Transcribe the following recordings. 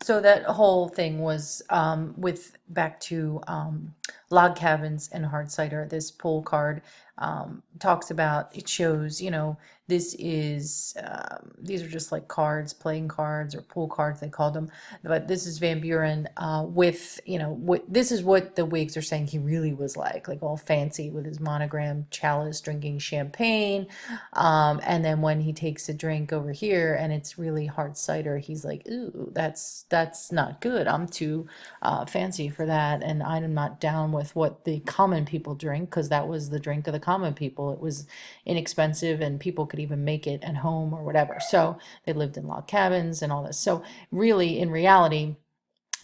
So that whole thing was with back to log cabins and hard cider. This pull card talks about, it shows, this is these are just like cards, playing cards or pool cards they called them. But this is Van Buren with, this is what the Whigs are saying he really was like all fancy with his monogram chalice, drinking champagne. And then when he takes a drink over here and it's really hard cider, he's like, "Ooh, that's not good. I'm too fancy for that, and I'm not down with what the common people drink because that was the drink of the common people. It was inexpensive, and people could even make it at home or whatever. So they lived in log cabins and all this. So really, in reality."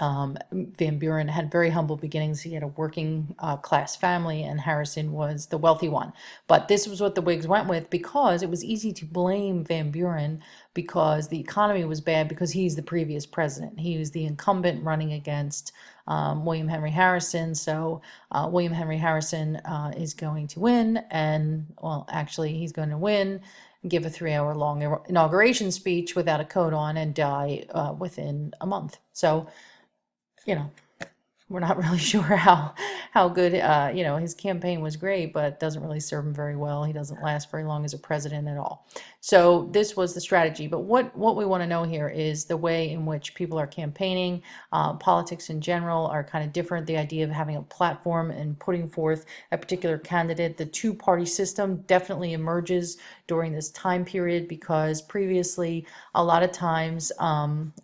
Van Buren had very humble beginnings. He had a working class family, and Harrison was the wealthy one. But this was what the Whigs went with because it was easy to blame Van Buren because the economy was bad because he's the previous president. He was the incumbent running against William Henry Harrison. So William Henry Harrison is going to win, and well, actually, he's going to win, give a 3 hour long inauguration speech without a coat on, and die within a month. So you know, we're not really sure how good his campaign was great, but doesn't really serve him very well. He doesn't last very long as a president at all. So this was the strategy. But what we want to know here is the way in which people are campaigning. Politics in general are kind of different. The idea of having a platform and putting forth a particular candidate. The two-party system definitely emerges during this time period because previously, a lot of times,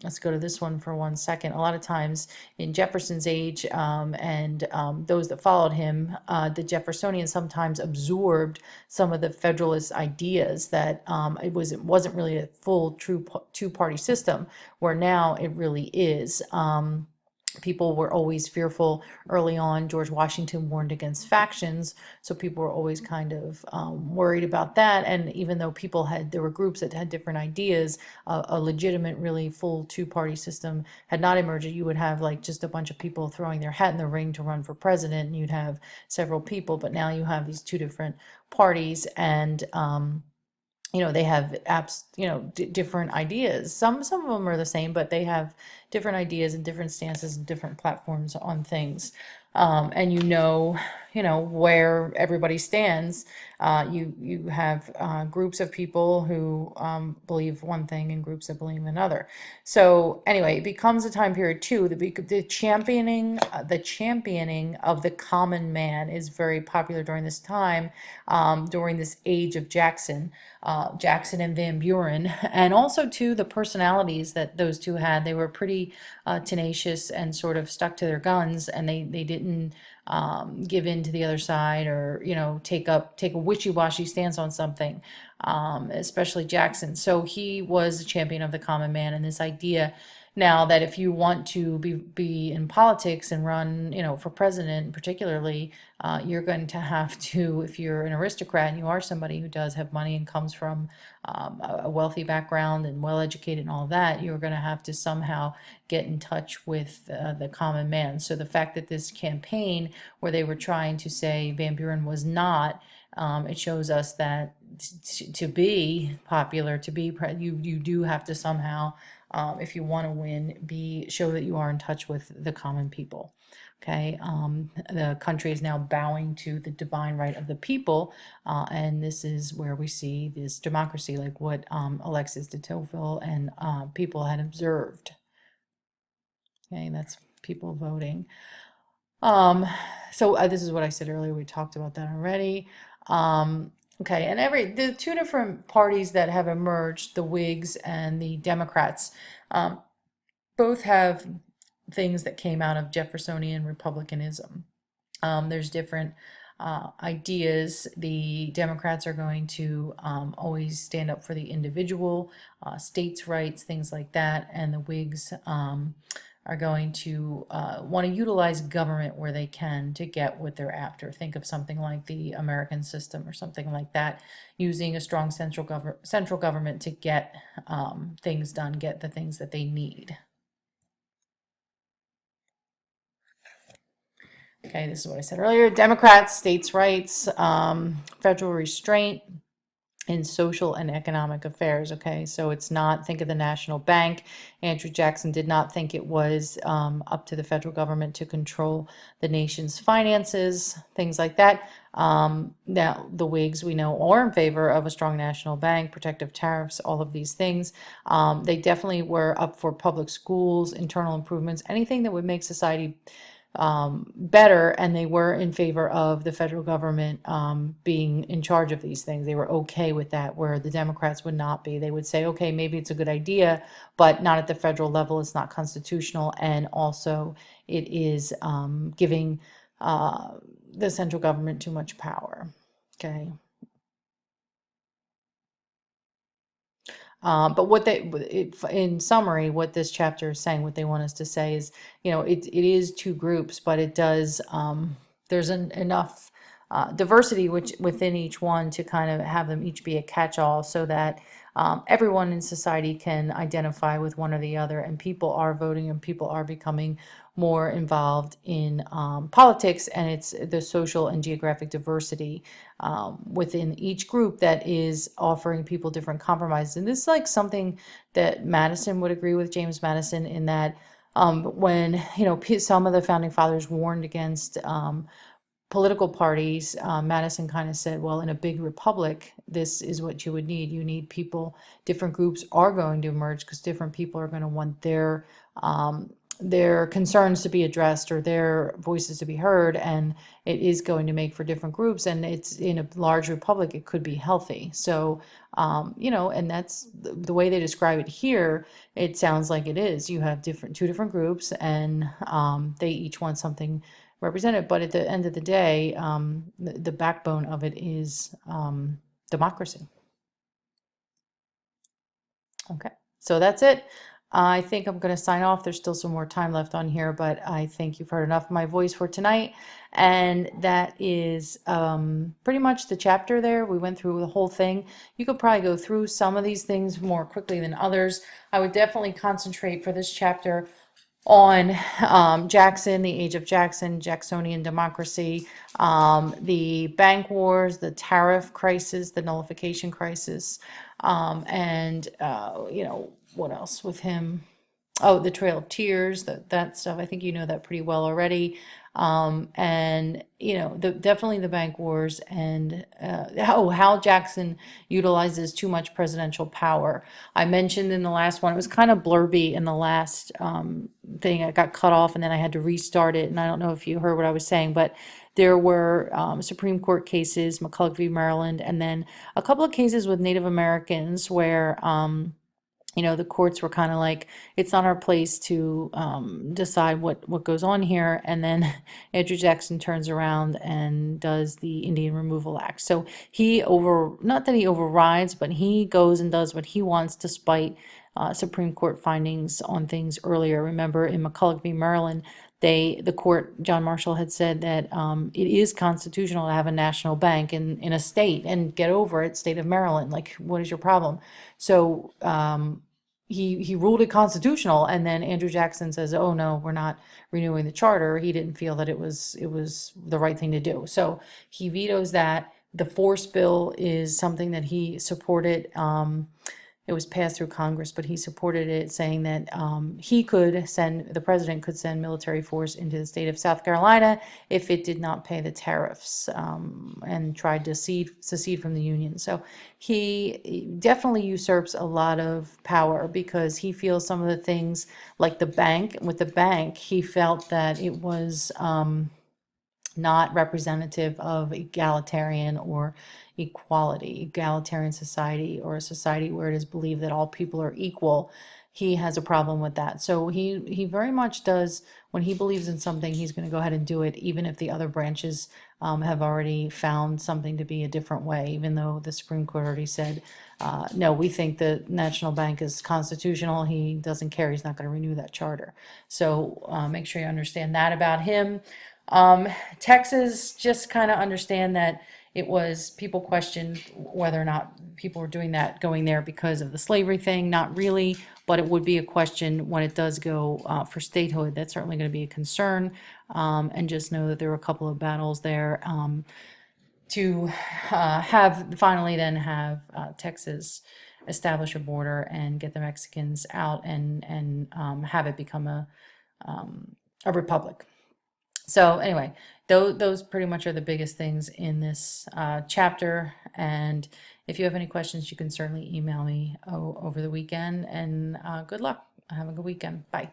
let's go to this one for 1 second. A lot of times in Jefferson's age and those that followed him, the Jeffersonians sometimes absorbed some of the Federalist ideas that it wasn't really a full true two-party system, where now it really is. People were always fearful early on. George Washington warned against factions, so people were always kind of worried about that. And even though there were groups that had different ideas, a legitimate, really full two-party system had not emerged. You would have like just a bunch of people throwing their hat in the ring to run for president, and you'd have several people. But now you have these two different parties, and they have apps, different ideas. Some of them are the same, but they have different ideas and different stances and different platforms on things. And where everybody stands. You have groups of people who believe one thing and groups that believe another. So anyway, it becomes a time period too. The championing of the common man is very popular during this time, during this age of Jackson and Van Buren, and also too the personalities that those two had. They were pretty tenacious and sort of stuck to their guns, and they didn't give in to the other side, or take a wishy-washy stance on something. Especially Jackson. So he was a champion of the common man, and this idea now that if you want to be in politics and run, for president particularly, you're going to have to, if you're an aristocrat and you are somebody who does have money and comes from a wealthy background and well educated and all of that, you're going to have to somehow get in touch with the common man. So the fact that this campaign, where they were trying to say Van Buren was not, it shows us that to be popular, you do have to somehow, if you want to win, show that you are in touch with the common people. Okay, the country is now bowing to the divine right of the people, and this is where we see this democracy, like what Alexis de Tocqueville and people had observed. Okay, that's people voting. Um, so this is what I said earlier. We talked about that already. Okay, and the two different parties that have emerged, the Whigs and the Democrats, um, both have things that came out of Jeffersonian republicanism. There's different ideas. The Democrats are going to always stand up for the individual, states' rights, things like that, and the Whigs are going to want to utilize government where they can to get what they're after. Think of something like the American system or something like that, using a strong central government to get things done, get the things that they need. Okay, this is what I said earlier. Democrats, states' rights, federal restraint, in social and economic affairs. Okay, so it's not, think of the national bank. Andrew Jackson did not think it was up to the federal government to control the nation's finances, things like that. Now, the Whigs, we know, are in favor of a strong national bank, protective tariffs, all of these things. They definitely were up for public schools, internal improvements, anything that would make society better, and they were in favor of the federal government being in charge of these things. They were okay with that, where the Democrats would not be. They would say, okay, maybe it's a good idea, but not at the federal level. It's not constitutional, and also it is giving the central government too much power. Okay. But in summary, what this chapter is saying, what they want us to say is, it is two groups, but it does, there's enough diversity within each one to kind of have them each be a catch-all, so that everyone in society can identify with one or the other, and people are voting and people are becoming more involved in politics, and it's the social and geographic diversity within each group that is offering people different compromises. And this is like something that Madison would agree with, James Madison, in that when some of the founding fathers warned against political parties, Madison kind of said, well, in a big republic, this is what you would need. You need people, different groups are going to emerge because different people are going to want their concerns to be addressed or their voices to be heard, and it is going to make for different groups, and it's in a large republic, it could be healthy. So, and that's the way they describe it here. It sounds like it is. You have two different groups, and they each want something represented. But at the end of the day, the backbone of it is democracy. Okay, so that's it. I think I'm going to sign off. There's still some more time left on here, but I think you've heard enough of my voice for tonight. And that is pretty much the chapter there. We went through the whole thing. You could probably go through some of these things more quickly than others. I would definitely concentrate for this chapter on Jackson, the age of Jackson, Jacksonian democracy, the bank wars, the tariff crisis, the nullification crisis, and what else with him? Oh, the Trail of Tears, that stuff. I think you know that pretty well already. And definitely the bank wars, and how Hal Jackson utilizes too much presidential power. I mentioned in the last one, it was kind of blurby in the last thing. I got cut off and then I had to restart it, and I don't know if you heard what I was saying, but there were Supreme Court cases, McCulloch v. Maryland, and then a couple of cases with Native Americans where the courts were kind of like, it's not our place to decide what goes on here. And then Andrew Jackson turns around and does the Indian Removal Act. So not that he overrides, but he goes and does what he wants despite Supreme Court findings on things earlier. Remember, in McCulloch v. Maryland, the court, John Marshall, had said that it is constitutional to have a national bank in a state, and get over it, state of Maryland. Like, what is your problem? So he ruled it constitutional, and then Andrew Jackson says, "Oh no, we're not renewing the charter." He didn't feel that it was the right thing to do, so he vetoes that. The force bill is something that he supported. It was passed through Congress, but he supported it, saying that the president could send military force into the state of South Carolina if it did not pay the tariffs, and tried to secede from the Union. So he definitely usurps a lot of power, because he feels some of the things, like with the bank, he felt that it was not representative of egalitarian or egalitarian society, or a society where it is believed that all people are equal. He has a problem with that. So he very much does, when he believes in something, he's going to go ahead and do it, even if the other branches have already found something to be a different way, even though the Supreme Court already said, no, we think the National Bank is constitutional. He doesn't care. He's not going to renew that charter. So make sure you understand that about him. Texas, just kind of understand that people questioned whether or not people were doing that, going there because of the slavery thing. Not really, but it would be a question when it does go for statehood. That's certainly going to be a concern. And just know that there were a couple of battles there. to have finally then have Texas establish a border and get the Mexicans out and have it become a republic. So anyway, those pretty much are the biggest things in this chapter. And if you have any questions, you can certainly email me over the weekend. And good luck. Have a good weekend. Bye.